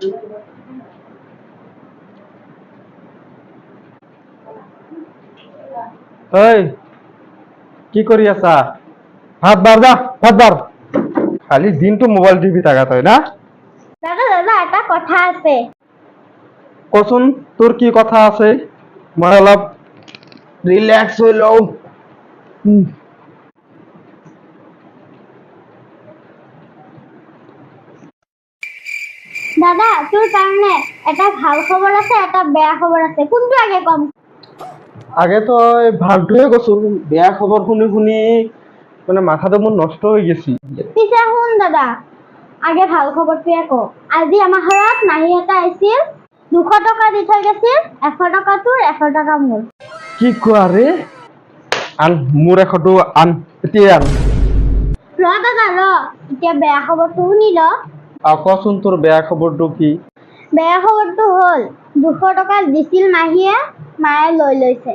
এই কি কৰি আছা? ভাত বাৰ যা, ভাত বাৰ। খালি দিনটো মোবাইল টিভি থাকা তই না? দাদা দাদা এটা কথা আছে। কচোন তোৰ কি কথা আছে? মই অলপ ৰিলেক্স হৈ লওঁ। দাদা তোৰ কাৰণে এটা ভাল খবৰ আছে এটা বেয়া খবৰ আছে, কোনটো আগে কম? আগে তই ভালটোৱে কচোন, বেয়া খবৰ শুনি শুনি মানে মাথাটো মোৰ নষ্ট হৈ গৈছে। পিছে শুন দাদা, আগে ভাল খবৰটোৱে কওঁ। আজি আমাৰ ঘৰত মাহী এটা আহিছিল, 200 টকা দি থৈ গৈছিল, 100 টকা তোৰ 100 টকা মোৰ। কি কোৱা ৰে? আন মোৰ এশটো আন, এতিয়াই আন। দাদা এতিয়া বেয়া খবৰটো শুনি ল। কচোন তোৰ বেয়া খবৰটো কি? বেয়া খবৰটো হ'ল 200 টকা দিছিল মাহীয়ে, মায়ে লৈ লৈছে।